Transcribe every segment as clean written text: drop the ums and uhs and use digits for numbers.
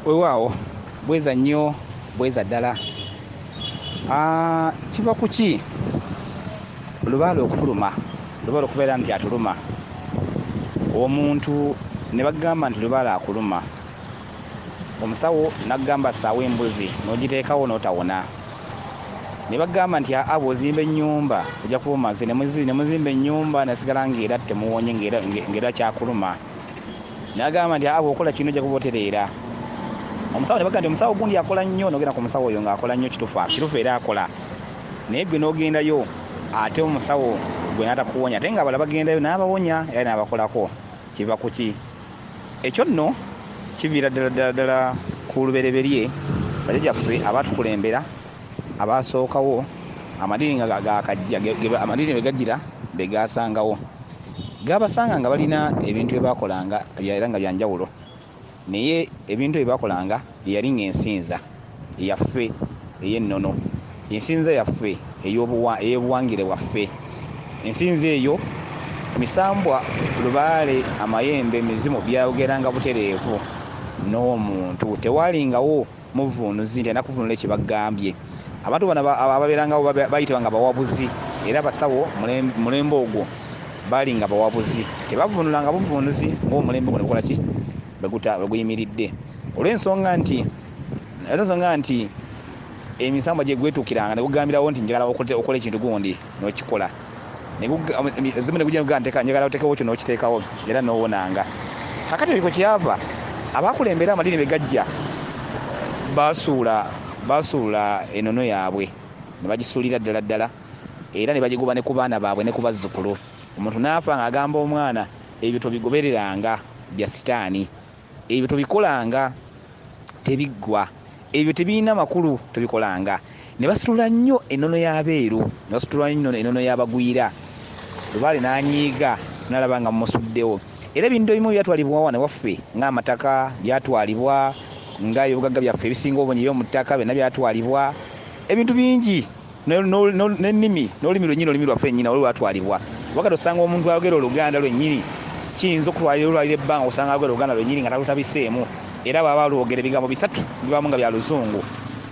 weewaawo bweza nnyo bweza ddala. Kiva ku ki lubaale okutuluma, lubaale okubeera nti atuluma omuntu ne bagamba nti lubaale akuluma, omusawo n'agamba ssaawa embuzi n'ogiteekawo n'otawona. Ne bagamba nti bw'ozimba ennyumba ojja kuba omaze, ne muzimba ennyumba nasigala ng'era temuwonye ng'era kyakuluma. N'agamba nti bw'okola kino ojja kuba otereera. Omusawo ne bagamba nti omusawo gundi akola nnyo, n'ogenda ku musawo oyo ng'akola nnyo kituufu era akola. Naye gwe n'ogendayo ate omusawo gwe n'atakuwonya, ate nga abalala bagendayo n'abawonya era n'abakolako. Kiva ku ki? Ekyo nno kiviira ddala ku lubereberye bajjajjaffe abaatukulembera abaasookawo, amadiini amadiini bwe gajjira be gaasangawo. Gaabasanga nga balina ebintu bye baakolanga era nga bya njawulo, naye ebintu bye baakolanga yali ng'ensinza yaffe ey'ennono, ensinza yaffe ey'obuwangire bwaffe. Ensinza eyo misambwa, lubaale, amayembe, emizimu byayogeranga butereevu n'omuntu, tewaalingawo muvuunuzi nti anakuvunula ekibagambye. Abantu bano ababeerangawo bayitibwa nga bawabuzi, era abasawo mulembe ogwo baali nga bawabuzi, tebavunulanga buvuunuzi ng'omulembe guno gukola ki bwe guyimiridde. Olw'ensonga nti emisambwa gye gwetuukiranga ne gugambirawo nti njagala okola ekintu gundi n'okikola, ezimu ne gujja neguga njagala otekewo kyo n'okiteekawo era n'owonanga. Kakati ebiko kyava abaakulembera amadiini be gajja baasuula ennono yaabwe ne bagisuulira ddala era ne bagiguba ne ku baana baabwe ne ku bazzukulu. Omuntu n'afa ng'agamba omwana ebyo tobigobereranga bya sitaani, ebyo tobikolanga tebiggwa, ebyo tebiina makulu tobikolanga. Ne basitula nnyo ennono y'abeeru, ne basitula nnyo ennono y'abagwira. Lubaale n'anyiiga n'alaba nga mumusuddewo. Era ebintu ebimu byatwalibwa wane waffe ng'amataka byatwalibwa, nga ebibugagga byaffe ebisinga obungi by'omu ttaka byonna byatwalibwa. Ebintu bingi n'ennimi n'olulimi lwennyini, olulimi lwaffe ennyina olwo lwatwalibwa. Wakati osanga omuntu ayogera Oluganda lwennyini kiyinza okutwalira ebbanga osanga ayogera Oluganda lwennyini nga talutabiseemu, era baba lwogera ebigambo bisatu bibamu nga bya Luzungu,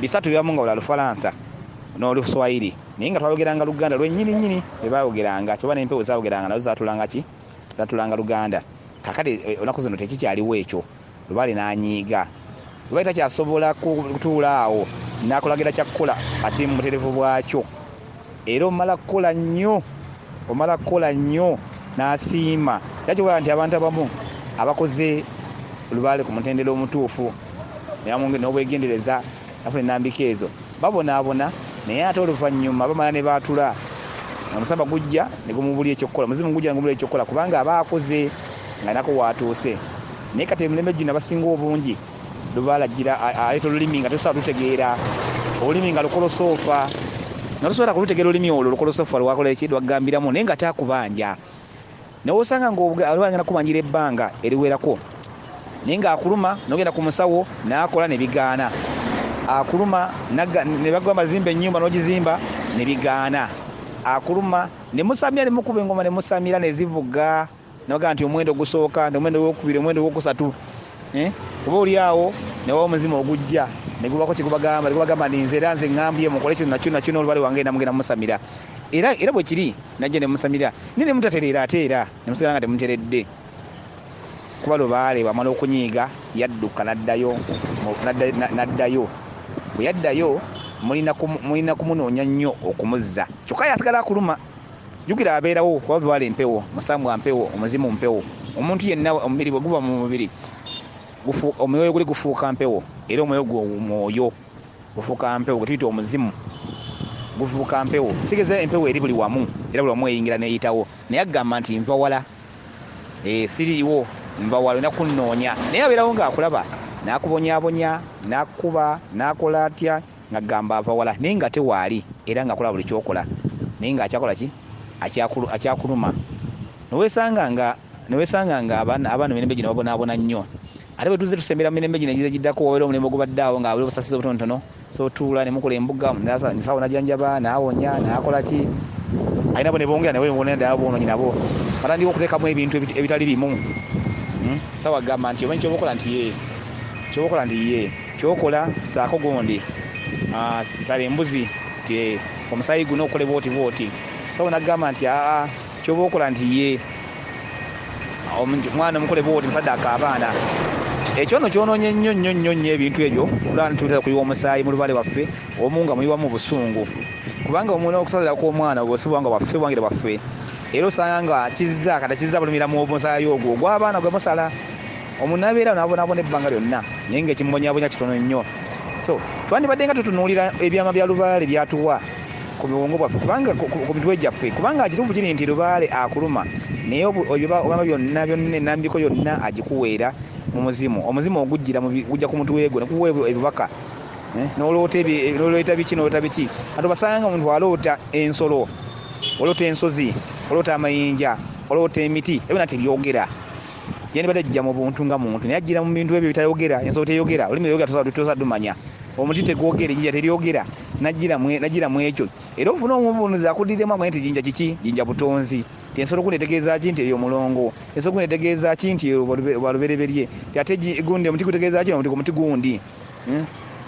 bisatu bibamu nga bya Lufalansa n'Oluswayiri, naye nga twayogeranga Luganda lwennyini bwe baayogeranga. Kyoba n'empewo zaayogeranga nazo zaatulanga Luganda. Kakati onaku zino tekikyaliwo ekyo. Lubaale n'anyiiga, Lubaale takyasobola kutuula awo, n'akulagira kyakkola ati mu butereevu bwakyo. Era omala kukola nnyo n'asiima. Era kibola nti abantu abamu abakoze Lubaale ku mutendera omutuufu n'obwegendereza nafuna ennambika ezo babonaabona, naye ate oluvannyuma bamala ne baatula, omusaba gujja ne gumubulya ekyokkola, muzimu gujja ne gumubulya ekyokkola kubanga aba akoze nga nako waatuuse. Naye kati emirembe gino abasinga obungi Lubaale ajjira aleeta olulimi nga tosobola lutegeera, olulimi nga lukolosoofa, nga tosobola kulutegeera olulimi olwo lukolosoofa lwakola eki lwagambiramu, naye nga taakubanja. Naye osanga ng'Olubaale ngenda kubanjira ebbanga eriwerako, naye ng'akuluma n'ogenda ku musawo n'akola ne bigaana. Akuluma ne bagamba zimba ennyumba n'ogizimba ne bigaana. Akuluma ne musamira ne mukuba engoma ne musamira ne zivuga, ne bagamba nti omwendo ogusooka, omwendo ogwokubiri, omwendo ogwokusatu. Kuba oli awo ne wawo omuzimu ogujja ne gubako kye gubagamba nti nze era nze ŋŋambye mukole kino nakyo n'Olubaale wange namugenda musamira. Era bwe kiri najja ne musamira naye ne mutatereera ate era ne musigala nga temuteredde. Kuba Lubaale wamala okunyiiga yadduka n'addayo. Bwe yaddayo mulina kumunoonya nnyo okumuzza, kyokka yasigala akuluma. Jjukira abeerawo kuba Lubaale mpewo, musambwa mpewo, omuzimu mpewo. Omuntu yenna omubiri bwe guba mu mubiri omwoyo guli gufuuka mpewo, era omwoyo mwoyo gufuuka mpewo, gwe tuyita omuzimu gufuuka mpewo. Kitegeeza empewo eri buli wamu era buli wamu eyingira n'eyitawo, naye agamba nti nva wala, siriiwo, nva wala, olina kunnoonya. Naye abeerawo ng'akulaba n'akubonyaabonya, n'akuba, n'akola atya, ng'agamba ava wala, naye nga tewaali era ng'akola buli kyokola, naye ng'akyakola ki akyakuluma. Neweesanga nga abaana emirembe gino babonaabona nnyo. Ate bwe tuzze tusembera mu mirembe gino egize giddako, wabeera omulembe ogubaddeawo nga buli obusasiza obutonotono, so otuula ne mukola embuga, nsawo najjanjaba n'awonya n'akola ki. Alina bo ne bongera ne bonera ddala boonoonyi nabo batandika okuteekamu ebintu ebitali bimu. Sawa agamba nti omanyi kyoba okola nti kyobokola nti ye kyokola saako gundi sala embuzi ti omusayi guno okole bwoti so nagamba nti kyoba okola nti ye omwana omukole bwoti musaddaaka abaana ekyo nno kyonoonye nnyo ebintu ebyo olwala ntutera kuyiwa omusaayi mu lubale waffe omu nga muyiwamu busungu kubanga omuna okusalirako omwana bwosibwanga waffe bwangire bwaffe era osanga nga kizza kata kizza bulumira mu musaayi ogwo gw'abaana gwe musala omuntu nabeera nabonaabona ebbanga lyonna naye ngaekimbonyabonya kitono nnyo so twandibadde nga tutunuulira ebyama bya lubaale byatuwa ku miwongo bwaffe kubanga ku mitwe gyaffe kubanga kituufu kiri nti lubaale akuluma naye obama byonna enambiko yonna agikuweera mu muzimu ogujja ku mutwe gwo nekuweebwa ebibaka nololeeta biki ati basanga omuntu aloota ensolo oloota ensozi oloota amayinja oloota emiti ebyo nati byogera yandibadde ajja mu buntu nga muntu naye ajjira mu bintu ebyo bitayogera ensolo teyogera olulimi luyogera tosadumanya omuti tegwogera ejinja teryogera najjira mu ekyo era ofuna omubunuzi akuddiremu amanye nti jinja kiki jinja butonzi ti ensolo gundi etegeeza ki nti eyo omulongo ensolo gundi etegeeza ki nti balubereberye ate gundi omuti gutegeeza ki omuti gundi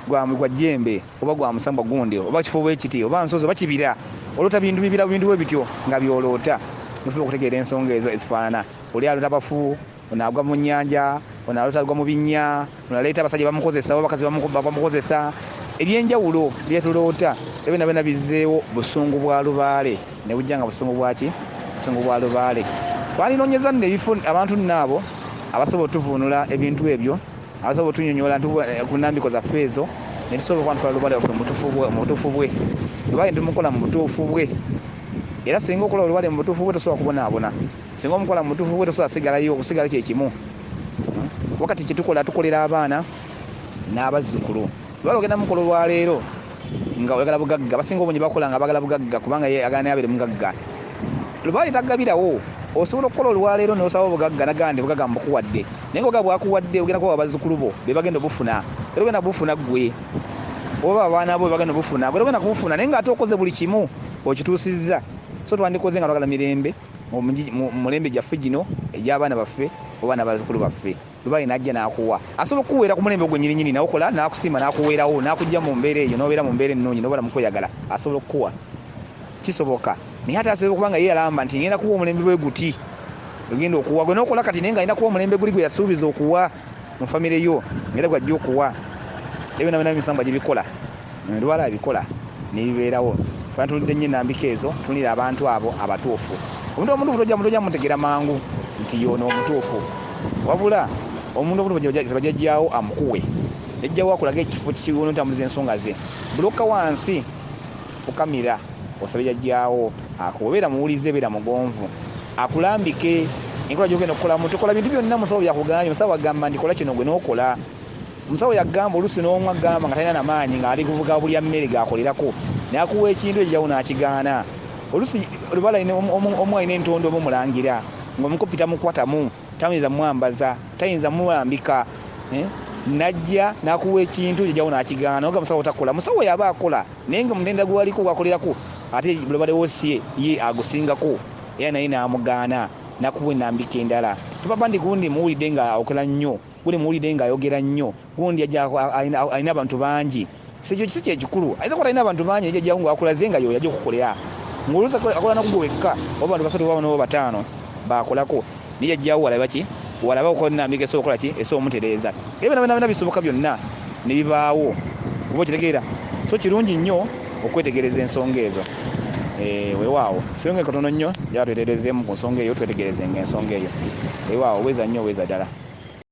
gwa jjembe oba gwa musambwa gundi oba kifuba ekiti oba nsozi oba kibira oloota bintu bwe bityo nga byoloota nofuna okutegeera ensonga ezo ezifaanana oli aloota bafu onagwa mu nnyanja onaloota agwa mu binnya onaleeta abasajja bamukozesa oba bakazi bamukozesa ebyenjawulo byetuloota ebyo byonna bizzeewo busungu bwa lubaale ne bujja nga busungu bwaki busungu bwa lubaale twalinoonyeza nno ebifo abantu nnaabo abasobola otuvuunula ebintu ebyo abasobola otunyonyola ku nnambiko zaffe ezo ne tusobola okwantwala lubaale waffe mu butuufu bwe lubaale tumukola mu butuufu bwe era singa okola olubaale mu butuufu bwe tosobola kubonaabona singa omukola mu butuufu bwe tosobola kusigala kyekimu wakati tukolera abaana n'abazzukulu lubaale ogenda mukola olwaleero nga oyagala bugagga basinga obungi bakola nga bagala bugagga kubanga agana abeere mugagga lubaale tagabirawo osobola okukola olwaleero n'osaba obugagga nagandi bugagga mbukuwadde naye ngoga bwakuwadde ogenda kuwa abazzukulu bo be bagenda obufuna era ogenda bufuna gwe oba abaana bo be bagenda obufuna gwe ogenda kubufuna naye nga ate okoze buli kimu okituusizza so twandikoze nga twagala mirembe mu mulembe gyaffe gino egy'abaana baffe oba n'abazzukulu baffe lubaale najja n'akuwa asobola okukuweera ku mulembe ogwo nyininyini nawokola n'akusiima n'akuweerawo n'akujja mu mbeera eyo n'obeera mu mbeera ennungi n'obala mukweyagala asobola okukuwa kisoboka naye ate asobola okubanga ye yalamba nti ngenda kuwa omulembe bwe guti ogenda okuwa gwe n'okola kati naye nga alina kuwa omulembe guli gwe yasuubiza okuwa mu famire yo ngera gwajja okuwa ebyo nabyo emisambwa gye bikola lubaale abikola nebibeerawo twatulidde nnyo enambika ezo tunira abantu abo abatuufu omuntu omutuufu tojja mutegeera mangu nti yono omutuufu wabula omuntu omutuufu bajjajjaawo amukuwe ejjawo akulaga ekifo kikiwono ntambuliza ensonga ze buloka wansi fukamira osabe jajjaawo akubeera muwulize beera mugonvu akulambike enkola gyogenda okukolamu tokola bintu byonna musawo byakugambye musawo agamba nti kola kino gwe n'okola musawo yagamba oluusi n'omwe agamba nga talina namaanyi ng'ali kuvuga bulya mmere gakolerako nakuwa ekintu ekijjawo n'akigaana oluusi lubaale omu alina entondo omu mulangira ng'omukopi tamukwatamu tayinza mwambaza tayinza mulambika najja nakuwa ekintu ekijjawo n'akigaana oga musawo takola musawo yaba akola naye nga mutenda gwaliko gwakolerako ate lubaale wosi ye agusingako era naye n'amugaana nakuwa enambika endala tupapa ndi gundi muwulidde nga akola nnyo gundi muwulidde nga ayogera nnyo gundi alina abantu bangi sekyo kisi kyekikulu ayinza kuba talina abantu bangi ejjajjawo ngaakulaze nga yo yajja okukolera ng'oluusi akola nakugwe wekka oba bantu basatu baba nobo bataano bakolako naye yajjawo walaba ki walaba okola nnambika esobola okukola ki esobola omutereeza ebyo byonna bisoboka byonna ne bibaawo oba okitegeera so kirungi nnyo okwetegereza ensonga ezo weewaawo sirungi katono nnyo jaba tweterezeemu ku nsonga eyo twetegerezenga ensonga eyo weewaawo weza nnyo weza ddala